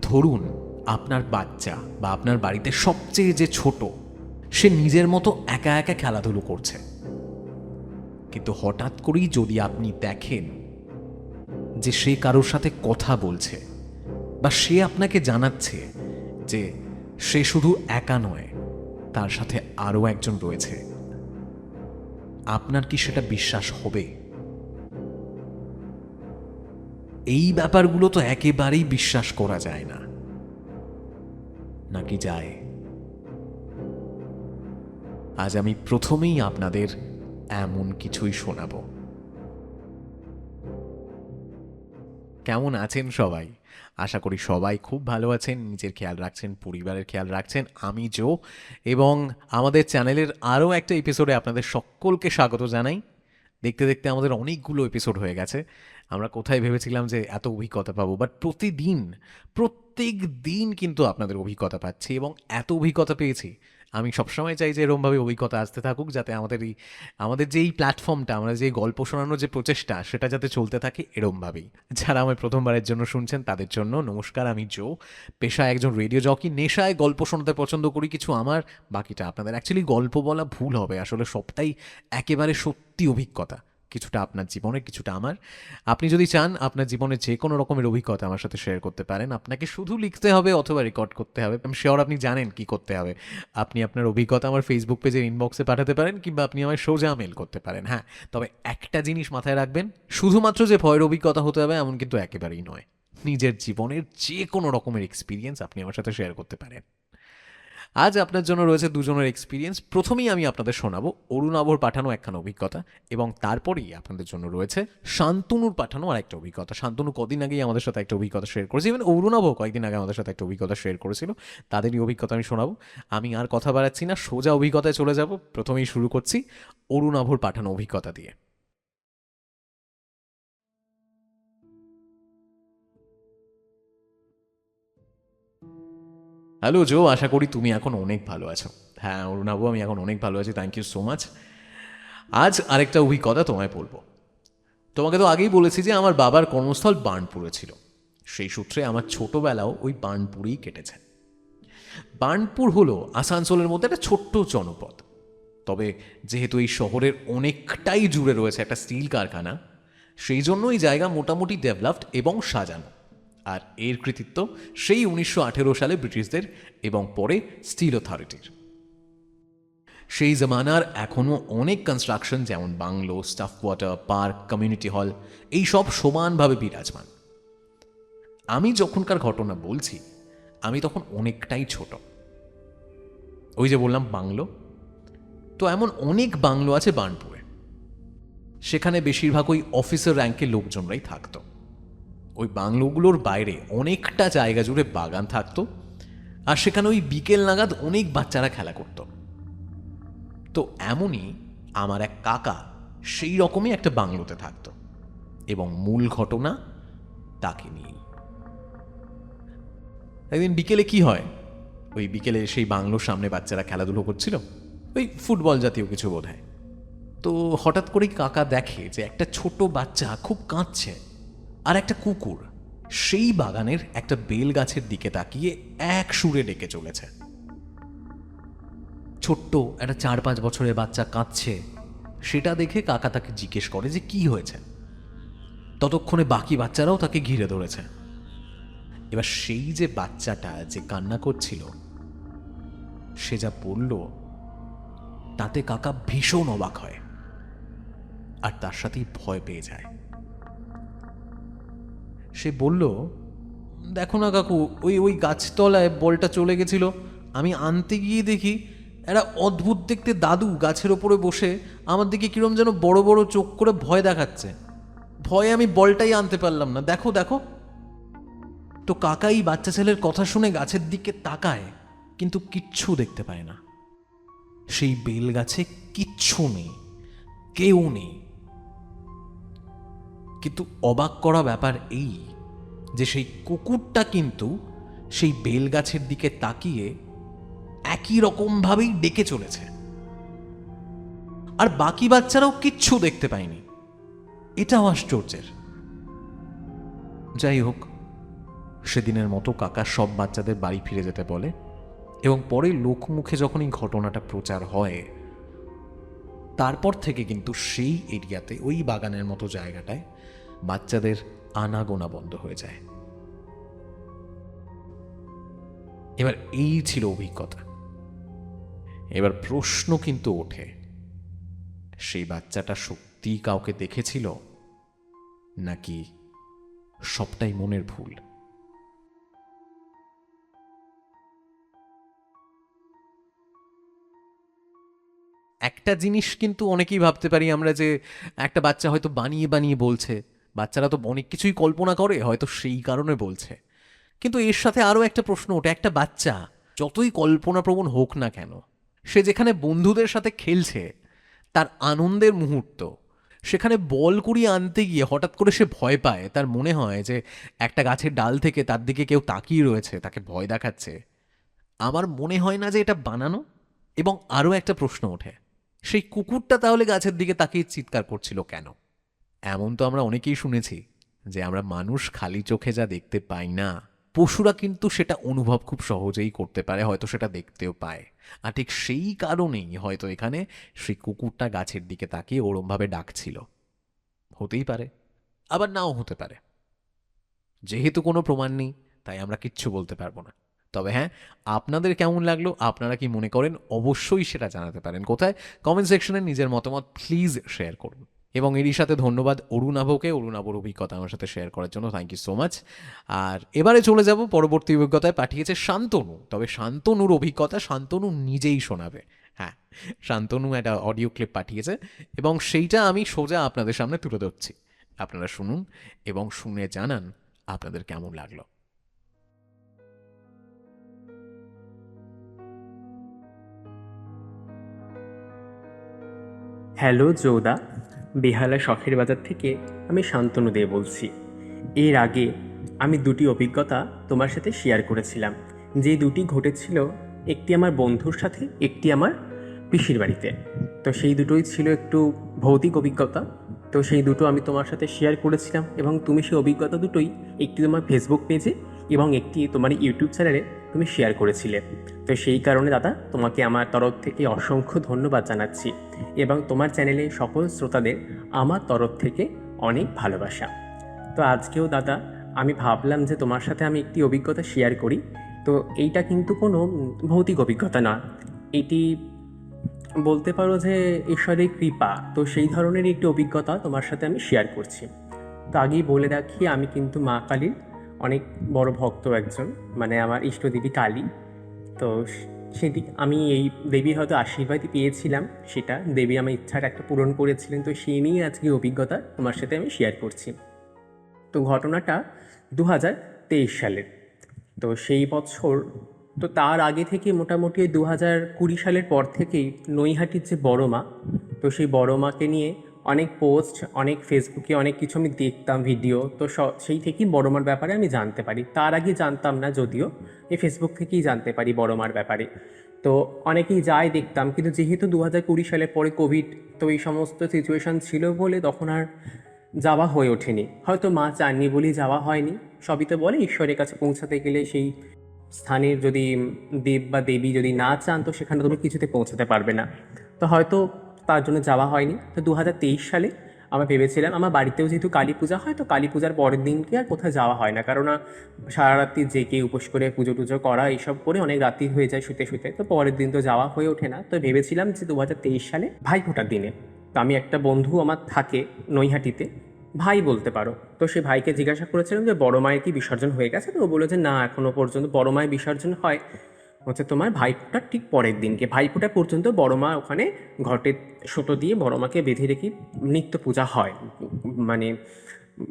ধরুন আপনার বাচ্চা বা আপনার বাড়িতে সবচেয়ে যে ছোট, সে নিজের মতো একা একা খেলাধুলো করছে, কিন্তু হঠাৎ করেই যদি আপনি দেখেন যে সে কারোর সাথে কথা বলছে বা সে আপনাকে জানাচ্ছে যে সে শুধু একা নয়, তার সাথে আরও একজন রয়েছে, আপনার কি সেটা বিশ্বাস হবে? এই ব্যাপারগুলো তো একেবারেই বিশ্বাস করা যায় না, নাকি যায়? আজ আমি প্রথমেই আপনাদের এমন কিছুই শোনাবো। কেমন আছেন সবাই? আশা করি সবাই খুব ভালো আছেন, নিজের খেয়াল রাখছেন, পরিবারের খেয়াল রাখছেন। আমি জো, এবং আমাদের চ্যানেলের আরও একটা এপিসোডে আপনাদের সকলকে স্বাগত জানাই। দেখতে দেখতে আমাদের অনেকগুলো এপিসোড হয়ে গেছে। আমরা কোথায় ভেবেছিলাম যে এত অভিজ্ঞতা পাবো, বাট প্রত্যেক দিন কিন্তু আপনাদের অভিজ্ঞতা পাচ্ছি, এবং এত অভিজ্ঞতা পেয়েছি। আমি সবসময় চাই যে এরমভাবে অভিজ্ঞতা আসতে থাকুক, যাতে আমাদের যে এই প্ল্যাটফর্মটা, আমরা যে গল্প শোনানোর যে প্রচেষ্টা, সেটা যাতে চলতে থাকে এরমভাবেই। যারা আমায় প্রথমবারের জন্য শুনছেন তাদের জন্য নমস্কার। আমি জো, পেশায় একজন রেডিও জকি, নেশায় গল্প শোনাতে পছন্দ করি কিছু আমার, বাকিটা আপনাদের। অ্যাকচুয়ালি গল্প বলা ভুল হবে, আসলে সবটাই একেবারে সত্যি অভিজ্ঞতা, কিছুটা আপনার জীবনের, কিছুটা আমার। আপনি যদি চান আপনার জীবনে যে কোনো রকমের অভিজ্ঞতা আমার সাথে শেয়ার করতে পারেন, আপনাকে শুধু লিখতে হবে অথবা রেকর্ড করতে হবে। আমি শিওর আপনি জানেন কি করতে হবে। আপনি আপনার অভিজ্ঞতা আমার ফেসবুক পেজের ইনবক্সে পাঠাতে পারেন, কিংবা আপনি আমায় সোজা মেল করতে পারেন। হ্যাঁ, তবে একটা জিনিস মাথায় রাখবেন, শুধুমাত্র যে ভয়ের অভিজ্ঞতা হতে হবে এমন কিন্তু একেবারেই নয়। নিজের জীবনের যে কোনো রকমের এক্সপিরিয়েন্স আপনি আমার সাথে শেয়ার করতে পারেন। আজ আপনার জন্য রয়েছে দুজনের এক্সপিরিয়েন্স। প্রথমেই আমি আপনাদের শোনাবো অরুণাভর পাঠানো একখানা অভিজ্ঞতা, এবং তারপরেই আপনাদের জন্য রয়েছে শান্তনুর পাঠানো আর একটা অভিজ্ঞতা। শান্তনু কদিন আগেই আমাদের সাথে একটা অভিজ্ঞতা শেয়ার করেছে, ইভেন অরুণাভও কয়েকদিন আগে আমাদের সাথে একটা অভিজ্ঞতা শেয়ার করেছিল। তাদেরই অভিজ্ঞতা আমি শোনাবো। আমি আর কথা বাড়াচ্ছি না, সোজা অভিজ্ঞতায় চলে যাব। প্রথমেই শুরু করছি অরুণাভর পাঠানো অভিজ্ঞতা দিয়ে। হ্যালো জো, আশা করি তুমি এখন অনেক ভালো আছো। হ্যাঁ অরুণাভু, আমি এখন অনেক ভালো আছি, থ্যাংক ইউ সো মাচ। আজ আরেকটা অভিজ্ঞতা তোমায় বলবো। তোমাকে তো আগেই বলেছি যে আমার বাবার কর্মস্থল বার্নপুরে ছিল। সেই সূত্রে আমার ছোটবেলাও ওই বার্নপুরেই কেটেছে। বার্নপুর হলো আসানসোলের মধ্যে একটা ছোট্ট জনপদ। তবে যেহেতু এই শহরের অনেকটাই জুড়ে রয়েছে একটা স্টিল কারখানা, সেই জন্য এই জায়গা মোটামুটি ডেভেলপড এবং সাজানো। আর এর কৃতিত্ব সেই 1918 সালে ব্রিটিশদের এবং পরে স্টিল অথরিটির। সেই জমানার এখনও অনেক কনস্ট্রাকশন, যেমন bungalow, staff quarter, park, community hall, এই সব সমানভাবে বিরাজমান। আমি যখনকার ঘটনা বলছি, আমি তখন অনেকটাই ছোট। ওই যে বললাম বাংলো, তো এমন অনেক বাংলো আছে বার্নপুরে। সেখানে বেশিরভাগ ওই অফিসার র্যাঙ্কের লোকজনরাই থাকতো। ওই বাংলোগুলোর বাইরে অনেকটা জায়গা জুড়ে বাগান থাকতো, আর সেখানে ওই বিকেল নাগাদ অনেক বাচ্চারা খেলা করতো। তো এমনই আমার এক কাকা সেই রকমই একটা বাংলোতে থাকতো, এবং মূল ঘটনা তাকে নিয়েই। একদিন বিকেলে কি হয়, ওই বিকেলে সেই বাংলোর সামনে বাচ্চারা খেলাধুলো করছিল, ওই ফুটবল জাতীয় কিছু বোধহয়। তো হঠাৎ করেই কাকা দেখে যে একটা ছোট বাচ্চা খুব কাঁদছে, আর একটা কুকুর সেই বাগানের একটা বেল গাছের দিকে তাকিয়ে এক সুরে ডেকে চলেছে। ছোট্ট একটা 4-5 বছরের বাচ্চা কাঁদছে, সেটা দেখে কাকা তাকে জিজ্ঞেস করে যে কি হয়েছে। ততক্ষণে বাকি বাচ্চারাও তাকে ঘিরে ধরেছে। এবার সেই যে বাচ্চাটা যে কান্না করছিল, সে যা বলল তাতে কাকা ভীষণ অবাক হয়, আর তার সাথেই ভয় পেয়ে যায়। সে বলল, দেখো না কাকু, ওই ওই গাছতলায় বলটা চলে গেছিল। আমি আনতে গিয়ে দেখি একটা অদ্ভুত দেখতে দাদু গাছের ওপরে বসে আমার দিকে কিরম যেন বড় বড় চোখ করে ভয় দেখাচ্ছে। ভয়ে আমি বলটাই আনতে পারলাম না, দেখো দেখো। তো কাকাই বাচ্চা ছেলের কথা শুনে গাছের দিকে তাকায়, কিন্তু কিচ্ছু দেখতে পায় না। সেই বেল গাছে কিচ্ছু নেই, কেউ নেই। কিন্তু অবাক করা ব্যাপার এই যে সেই কুকুরটা কিন্তু সেই বেল গাছের দিকে তাকিয়ে একই রকম ভাবেই ডেকে চলেছে, আর বাকি বাচ্চারাও কিচ্ছু দেখতে পায়নি। এটাও আশ্চর্যের। যাই হোক, সেদিনের মতো কাকা সব বাচ্চাদের বাড়ি ফিরে যেতে বলে এবং পরে লোকমুখে যখন এই ঘটনাটা প্রচার হয়, তারপর থেকে কিন্তু সেই এরিয়াতে, ওই বাগানের মতো জায়গাটায় বাচ্চাদের আনাগোনা বন্ধ হয়ে যায়। এবার এই ছিল অভিজ্ঞতা। এবার প্রশ্ন কিন্তু ওঠে, সেই বাচ্চাটা সত্যি কাউকে দেখেছিল নাকি সবটাই মনের ভুল? একটা জিনিস কিন্তু অনেকেই ভাবতে পারি আমরা, যে একটা বাচ্চা হয়তো বানিয়ে বানিয়ে বলছে। বাচ্চারা তো অনেক কিছুই কল্পনা করে, হয়তো সেই কারণে বলছে। কিন্তু এর সাথে আরও একটা প্রশ্ন ওঠে, একটা বাচ্চা যতই কল্পনাপ্রবণ হোক না কেন, সে যেখানে বন্ধুদের সাথে খেলছে, তার আনন্দের মুহূর্ত, সেখানে বল কুড়িয়ে আনতে গিয়ে হঠাৎ করে সে ভয় পায়। তার মনে হয় যে একটা গাছের ডাল থেকে তার দিকে কেউ তাকিয়ে রয়েছে, তাকে ভয় দেখাচ্ছে। আমার মনে হয় না যে এটা বানানো। এবং আরও একটা প্রশ্ন ওঠে, সেই কুকুরটা তাহলে গাছের দিকে তাকিয়ে চিৎকার করছিল কেন? এমন তো আমরা অনেকেই শুনেছি যে আমরা মানুষ খালি চোখে যা দেখতে পাই না, পশুরা কিন্তু সেটা অনুভব খুব সহজেই করতে পারে, হয়তো সেটা দেখতেও পায়। আর ঠিক সেই কারণেই হয়তো এখানে সেই কুকুরটা গাছের দিকে তাকিয়ে ওরমভাবে ডাকছিল। হতেই পারে, আবার নাও হতে পারে। যেহেতু কোনো প্রমাণ নেই, তাই আমরা কিচ্ছু বলতে পারবো না। তবে হ্যাঁ, আপনাদের কেমন লাগলো, আপনারা কি মনে করেন, অবশ্যই সেটা জানাতে পারেন। কোথায়? কমেন্ট সেকশনে নিজের মতামত প্লিজ শেয়ার করুন। এবং এরই সাথে ধন্যবাদ অরুণাভকে, অরুণাভর অভিজ্ঞতা আমার সাথে শেয়ার করার জন্য। Thank you so much. আর এবারে চলে যাব পরবর্তী অভিজ্ঞতায়। পাঠিয়েছে শান্তনু। তবে শান্তনুর অভিজ্ঞতা শান্তনু নিজেই শোনাবে। হ্যাঁ, শান্তনু একটা অডিও ক্লিপ পাঠিয়েছে এবং সেইটা আমি সোজা আপনাদের সামনে তুলে ধরছি। আপনারা শুনুন এবং শুনে জানান আপনাদের কেমন লাগলো। হ্যালো যৌদা, বেহালা শখের বাজার থেকে আমি শান্তনু দে বলছি। এর আগে আমি দুটি অভিজ্ঞতা তোমার সাথে শেয়ার করেছিলাম, যে দুটি ঘটেছিল একটি আমার বন্ধুর সাথে, একটি আমার পিসির বাড়িতে। তো সেই দুটোই ছিল একটু ভৌতিক অভিজ্ঞতা। তো সেই দুটো আমি তোমার সাথে শেয়ার করেছিলাম এবং তুমি সেই অভিজ্ঞতা দুটোই একটি তোমার ফেসবুক পেজে এবং একটি তোমার ইউটিউব চ্যানেলে তুমি শেয়ার করেছিলে। তো সেই কারণে দাদা, তোমাকে আমার তরফ থেকে অসংখ্য ধন্যবাদ জানাচ্ছি এবং তোমার চ্যানেলে সকল শ্রোতাদের আমার তরফ থেকে অনেক ভালোবাসা। তো আজকেও দাদা আমি ভাবলাম যে তোমার সাথে আমি একটি অভিজ্ঞতা শেয়ার করি। তো এইটা কিন্তু কোনো ভৌতিক অভিজ্ঞতা না, এটি বলতে পারো যে ঈশ্বরের কৃপা। তো সেই ধরনের একটি অভিজ্ঞতা তোমার সাথে আমি শেয়ার করছি। তো আগেই বলে রাখি, আমি কিন্তু মা কালীর অনেক বড় ভক্ত একজন, মানে আমার ইষ্টদেবী কালী। তো সেটি আমি এই দেবীর হয়তো আশীর্বাদই পেয়েছিলাম, সেটা দেবী আমার ইচ্ছাটা একটা পূরণ করেছিলেন। তো সেই নিয়ে আজকে অভিজ্ঞতা তোমার সাথে আমি শেয়ার করছি। তো ঘটনাটা 2023 সালের। তো সেই বছর, তো তার আগে থেকে মোটামুটি 2020 সালের পর থেকেই নৈহাটির যে বড় মা, তো সেই বড় মাকে নিয়ে অনেক পোস্ট, অনেক ফেসবুকে অনেক কিছু আমি দেখতাম ভিডিও। তো সেই থেকেই বড় মার ব্যাপারে আমি জানতে পারি। তার আগে জানতাম না, যদিও এই ফেসবুক থেকেই জানতে পারি বড় মার ব্যাপারে। তো অনেকেই যায় দেখতাম, কিন্তু যেহেতু 2020 সালের পরে কোভিড, তো এই সমস্ত সিচুয়েশান ছিল বলে তখন আর যাওয়া হয়ে ওঠেনি। হয়তো মা চাননি বলেই যাওয়া হয়নি। সবই তো বলে ঈশ্বরের কাছে পৌঁছাতে গেলে সেই স্থানের যদি দেব বা দেবী যদি না চান, তো সেখানে তুমি কিছুতে পৌঁছাতে পারবে না। তো হয়তো তার জন্য যাওয়া হয়নি। তো 2023 সালে আমরা ভেবেছিলাম, আমার বাড়িতেও যেহেতু কালী পূজা হয়, তো কালী পূজার পরের দিনকে আর কোথাও যাওয়া হয় না, কারণ সারা রাত্রি জেগে উপোস করে পুজো টুজো করা এইসব করে অনেক রাত্রি হয়ে যায় শুতে শুতে। তো পরের দিন তো যাওয়া হয়ে ওঠে না। তো ভেবেছিলাম যে 2023 সালে ভাইফোঁটার দিনে, তো আমি একটা বন্ধু আমার থাকে নৈহাটিতে, ভাই বলতে পারো। তো সে ভাইকে জিজ্ঞাসা করেছিলাম যে বড় মায়ের কি বিসর্জন হয়ে গেছে? তো ও বলে যে না, এখনও পর্যন্ত বড় মায়ের বিসর্জন হয় হচ্ছে তোমার ভাইফোঁটার ঠিক পরের দিনকে। ভাইফোঁটা পর্যন্ত বড় মা ওখানে ঘটের সুতো দিয়ে বড় মাকে বেঁধে রেখে নিত্য পূজা হয়। মানে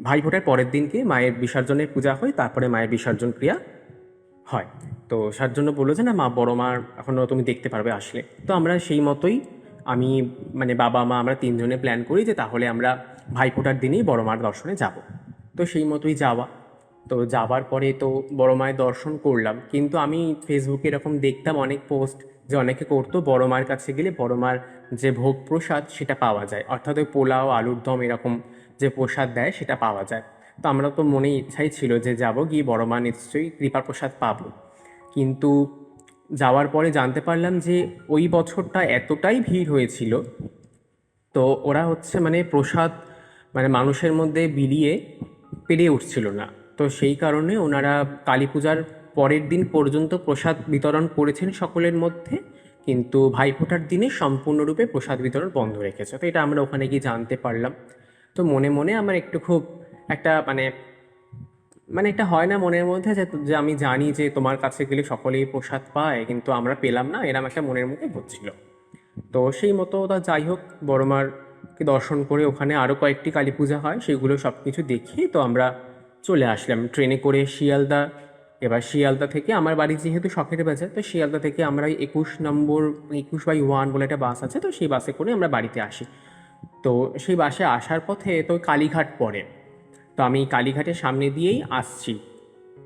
ভাইফোঁটার পরের দিনকে মায়ের বিসর্জনের পূজা হয়, তারপরে মায়ের বিসর্জন ক্রিয়া হয়। তো তার জন্য বললো যে না মা, বড় মার এখনও তুমি দেখতে পারবে আসলে। তো আমরা সেই মতোই, আমি মানে বাবা মা আমরা তিনজনে প্ল্যান করি যে তাহলে আমরা ভাইফোঁটার দিনেই বড় মার দর্শনে যাব। তো সেই মতোই যাওয়া। তো যাওয়ার পরে তো বড় মায়ের দর্শন করলাম, কিন্তু আমি ফেসবুকে এরকম দেখতাম অনেক পোস্ট যে অনেকে করতো বড় মার কাছে গেলে বড় মার যে ভোগ প্রসাদ সেটা পাওয়া যায়, অর্থাৎ ওই পোলাও আলুর দম এরকম যে প্রসাদ দেয় সেটা পাওয়া যায়। তো আমরা তো মনে ইচ্ছাই ছিল যে যাব, গিয়ে বড় মা নিশ্চয়ই কৃপা প্রসাদ পাবো। কিন্তু যাওয়ার পরে জানতে পারলাম যে ওই বছরটা এতটাই ভিড় হয়েছিল, তো ওরা হচ্ছে মানে প্রসাদ মানে মানুষের মধ্যে বিলিয়ে পেরে উঠছিল না। তো সেই কারণে ওনারা কালী পূজার পরের দিন পর্যন্ত প্রসাদ বিতরণ করেছেন সকলের মধ্যে, কিন্তু ভাইফোঁটার দিনে সম্পূর্ণরূপে প্রসাদ বিতরণ বন্ধ রেখেছে। তো এটা আমরা ওখানে গিয়ে জানতে পারলাম। তো মনে মনে আমার একটু খুব একটা মানে মানে একটা হয় না মনের মধ্যে যে যে আমি জানি যে তোমার কাছে গেলে সকলেই প্রসাদ পায়, কিন্তু আমরা পেলাম না, এরম একটা মনের মধ্যে হচ্ছিল। তো সেই মতো তা যাই হোক, বড়মারকে দর্শন করে ওখানে আরও কয়েকটি কালী পূজা হয়, সেগুলো সব কিছু দেখি। তো আমরা চলে আসলাম ট্রেনে করে শিয়ালদা। এবার শিয়ালদা থেকে আমার বাড়ি যেহেতু শখের বাজার, তো শিয়ালদা থেকে আমরা 21 নম্বর 21/1 বলে একটা বাস আছে, তো সেই বাসে করে আমরা বাড়িতে আসি। তো সেই বাসে আসার পথে তো কালীঘাট পড়ে। তো আমি কালীঘাটের সামনে দিয়েই আসছি,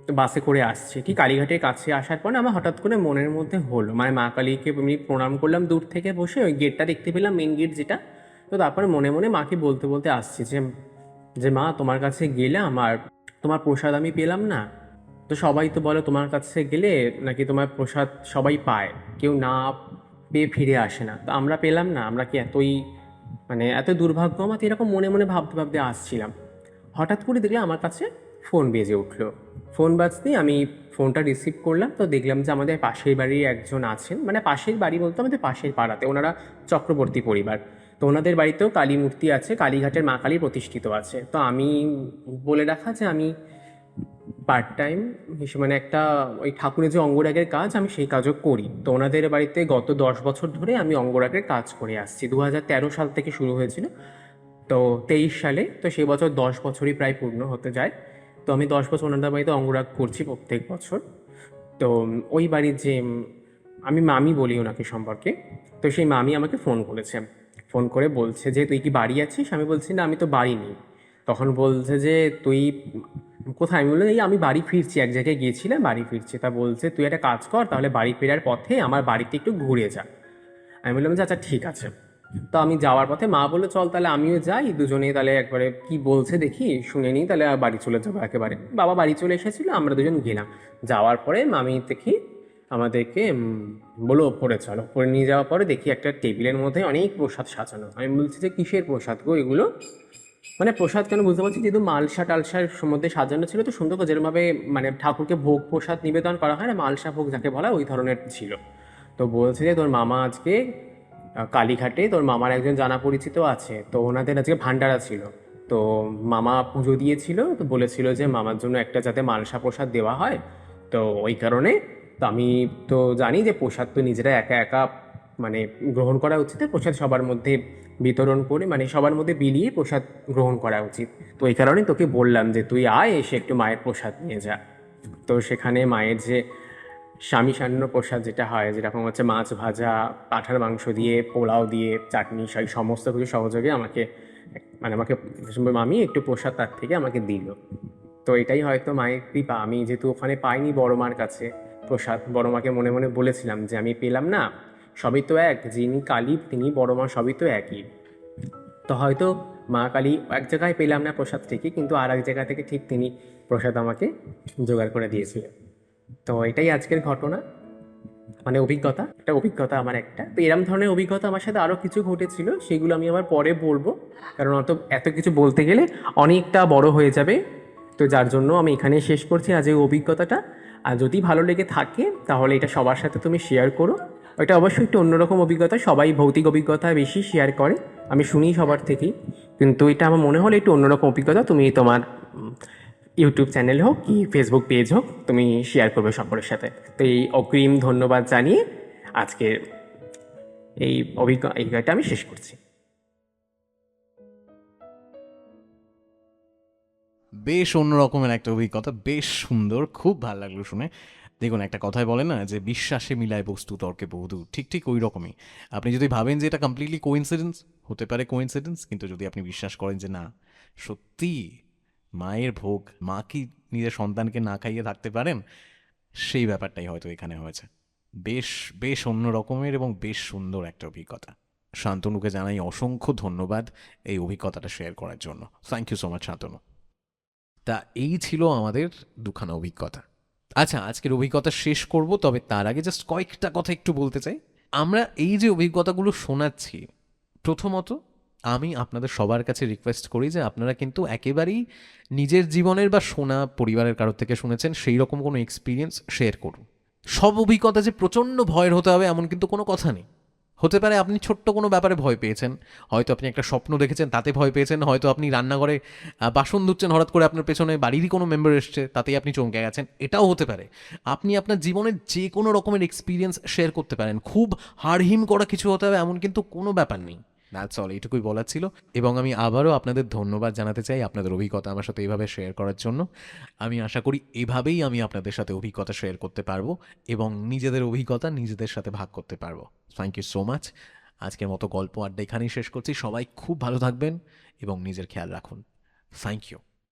তো বাসে করে আসছি। ঠিক কালীঘাটের কাছে আসার পর না আমার হঠাৎ করে মনের মধ্যে হলো, মানে মা কালীকে আমি প্রণাম করলাম দূর থেকে বসে, ওই গেটটা দেখতে পেলাম, মেন গেট যেটা। তো তারপরে মনে মনে মাকে বলতে বলতে আসছি যে যে মা, তোমার কাছে গেলাম আর তোমার প্রসাদ আমি পেলাম না। তো সবাই তো বলে তোমার কাছে গেলে নাকি তোমার প্রসাদ সবাই পায়, কেউ না পেয়ে ফিরে আসে না। তো আমরা পেলাম না, আমরা কি এতই মানে এত দুর্ভাগ্য? আমার তো এরকম মনে মনে ভাবতে ভাবতে আসছিলাম। হঠাৎ করে দেখলাম আমার কাছে ফোন বেজে উঠলো। ফোন বাজতেই আমি ফোনটা রিসিভ করলাম। তো দেখলাম যে আমাদের পাশের বাড়ির একজন আছেন, মানে পাশের বাড়ি বলতে আমাদের পাশের পাড়াতে, ওনারা চক্রবর্তী পরিবার। তো ওনাদের বাড়িতেও কালী মূর্তি আছে, কালীঘাটের মা কালী প্রতিষ্ঠিত আছে। তো আমি বলে রাখা যে আমি পার্ট টাইম হিসেবে মানে একটা ওই ঠাকুরের যে অঙ্গরাগের কাজ, আমি সেই কাজও করি। তো ওনাদের বাড়িতে গত 10 বছর ধরে আমি অঙ্গরাগের কাজ করে আসছি। 2013 সাল থেকে শুরু হয়েছিল, তো 23 সালে, তো সেই বছর 10 বছরই প্রায় পূর্ণ হতে যায়। তো আমি 10 বছর ওনাদের বাড়িতে অঙ্গরাগ করছি প্রত্যেক বছর। তো ওই বাড়ির যে আমি মামি বলি ওনাকে সম্পর্কে, তো সেই মামি আমাকে ফোন করেছে। ফোন করে বলছে যে তুই কি বাড়ি আছিস? আমি বলছি না, আমি তো বাড়ি নেই। তখন বলছে যে তুই কোথায়? আমি বললাম এই আমি বাড়ি ফিরছি, এক জায়গায় গিয়েছিলাম, বাড়ি ফিরছি। তা বলছে তুই একটা কাজ কর, তাহলে বাড়ি ফেরার পথে আমার বাড়িতে একটু ঘুরে যা। আমি বললাম যে আচ্ছা ঠিক আছে। তো আমি যাওয়ার পথে মা বললো চল তাহলে আমিও যাই, দুজনেই তাহলে একবারে কি বলছে দেখি, শুনে নিই, তাহলে আর বাড়ি চলে যাবো একেবারে। বাবা বাড়ি চলে এসেছিলো, আমরা দুজন গেলাম। যাওয়ার পরে মামি দেখি আমাদেরকে বলো ওপরে চলো। ওপরে নিয়ে যাওয়ার পরে দেখি একটা টেবিলের মধ্যে অনেক প্রসাদ সাজানো। আমি বলছি যে কিসের প্রসাদ গো এগুলো? মানে প্রসাদ কেন বুঝতে পারছি, যেহেতু মালসা টালসার মধ্যে সাজানো ছিল, তো সুন্দর করে যেরকমভাবে মানে ঠাকুরকে ভোগ প্রসাদ নিবেদন করা হয় না, মালসা ভোগ যাকে বলা হয়, ওই ধরনের ছিল। তো বলছে যে তোর মামা আজকে কালীঘাটে তোর মামার একজন জানা পরিচিত আছে, তো ওনাদের আজকে ভান্ডারা ছিল। তো মামা পুজো দিয়েছিল, তো বলেছিল যে মামার জন্য একটা যাতে মালসা প্রসাদ দেওয়া হয়। তো ওই কারণে তো আমি তো জানি যে প্রসাদ তো নিজেরা একা একা মানে গ্রহণ করা উচিত না, প্রসাদ সবার মধ্যে বিতরণ করে মানে সবার মধ্যে বিলিয়ে প্রসাদ গ্রহণ করা উচিত। তো এই কারণেই তোকে বললাম যে তুই আয়, এসে একটু মায়ের প্রসাদ নিয়ে যা। তো সেখানে মায়ের যে স্বামী সান্ন প্রসাদ যেটা হয়, যেরকম হচ্ছে মাছ ভাজা, পাঁঠার মাংস দিয়ে, পোলাও দিয়ে, চাটনি, সেই সমস্ত কিছু সহযোগে আমাকে মানে আমাকে মামি একটু প্রসাদ তার থেকে আমাকে দিল। তো এটাই হয়তো মায়ের কৃপা। আমি যেহেতু ওখানে পাইনি বড় মার কাছে প্রসাদ, বড় মাকে মনে মনে বলেছিলাম যে আমি পেলাম না, সবই তো এক, যিনি কালী তিনি বড় মা, সবই তো একই। তো হয়তো মা কালী এক জায়গায় পেলাম না প্রসাদ ঠিকই, কিন্তু আর এক জায়গা থেকে ঠিক তিনি প্রসাদ আমাকে জোগাড় করে দিয়েছিলেন। তো এটাই আজকের ঘটনা, মানে অভিজ্ঞতা, একটা অভিজ্ঞতা আমার একটা। তো এরম ধরনের অভিজ্ঞতা আমার সাথে আরও কিছু ঘটেছিল, সেগুলো আমি আবার পরে বলবো, কারণ এত কিছু বলতে গেলে অনেকটা বড় হয়ে যাবে। তো যার জন্য আমি এখানেই শেষ করছি আজ এই অভিজ্ঞতাটা। আর যদি ভালো লেগে থাকে তাহলে এটা সবার সাথে তুমি শেয়ার করো। এটা অবশ্যই একটু অন্যরকম অভিজ্ঞতা, সবাই ভৌতিক অভিজ্ঞতা বেশি শেয়ার করে, আমি শুনি সবার থেকেই, কিন্তু এটা আমার মনে হলো একটু অন্যরকম অভিজ্ঞতা। তুমি তোমার ইউটিউব চ্যানেল হোক কি ফেসবুক পেজ হোক, তুমি শেয়ার করবে সকলের সাথে। তো এই অগ্রিম ধন্যবাদ জানিয়ে আজকে এই অভিজ্ঞতা আমি শেষ করছি। বেশ অন্যরকমের একটা অভিজ্ঞতা, বেশ সুন্দর, খুব ভালো লাগলো শুনে। দেখুন, একটা কথায় বলে না যে বিশ্বাসে মিলায় বস্তু তর্কে বহুদূর, ঠিক ঠিক ওই রকমই। আপনি যদি ভাবেন যে এটা কমপ্লিটলি কোইন্সিডেন্স, হতে পারে কোইন্সিডেন্স, কিন্তু যদি আপনি বিশ্বাস করেন যে না, সত্যি মায়ের ভোগ, মা কি নিজের সন্তানকে না খাইয়ে থাকতে পারেন, সেই ব্যাপারটাই হয়তো এখানে হয়েছে। বেশ বেশ অন্য রকমের এবং বেশ সুন্দর একটা অভিজ্ঞতা। শান্তনুকে জানাই অসংখ্য ধন্যবাদ এই অভিজ্ঞতাটা শেয়ার করার জন্য। Thank you so much Shantanu. তা এই ছিল আমাদের দুখানা অভিজ্ঞতা। আচ্ছা, আজকের অভিজ্ঞতা শেষ করব, তবে তার আগে জাস্ট কয়েকটা কথা একটু বলতে চাই। আমরা এই যে অভিজ্ঞতাগুলো শোনাচ্ছি, প্রথমত আমি আপনাদের সবার কাছে রিকোয়েস্ট করি যে আপনারা কিন্তু একেবারেই নিজের জীবনের বা শোনা পরিবারের কারোর থেকে শুনেছেন সেই রকম কোনো এক্সপিরিয়েন্স শেয়ার করুন। সব অভিজ্ঞতা যে প্রচণ্ড ভয়ের হতে হবে এমন কিন্তু কোনো কথা নেই। হতে পারে আপনি ছোট্ট কোনো ব্যাপারে ভয় পেয়েছেন, হয়তো আপনি একটা স্বপ্ন দেখেছেন তাতে ভয় পেয়েছেন, হয়তো আপনি রান্নাঘরে বাসন ধুচ্ছেন, হঠাৎ করে আপনার পেছনে বাড়িরই কোনো মেম্বার এসছে, তাতেই আপনি চমকে গেছেন, এটাও হতে পারে। আপনি আপনার জীবনের যে কোনো রকমের এক্সপিরিয়েন্স শেয়ার করতে পারেন, খুব হাড়হিম করা কিছু হতে হবে এমন কিন্তু কোনো ব্যাপার নেই। দ্যাটস অল, এইটুকুই বলার ছিল। এবং আমি আবারও আপনাদের ধন্যবাদ জানাতে চাই আপনাদের অভিজ্ঞতা আমার সাথে এইভাবে শেয়ার করার জন্য। আমি আশা করি এভাবেই আমি আপনাদের সাথে অভিজ্ঞতা শেয়ার করতে পারবো এবং নিজেদের অভিজ্ঞতা নিজেদের সাথে ভাগ করতে পারবো। Thank you so much. আজকের মতো গল্প আড্ডা এখানেই শেষ করছি। সবাই খুব ভালো থাকবেন এবং নিজের খেয়াল রাখুন। Thank you.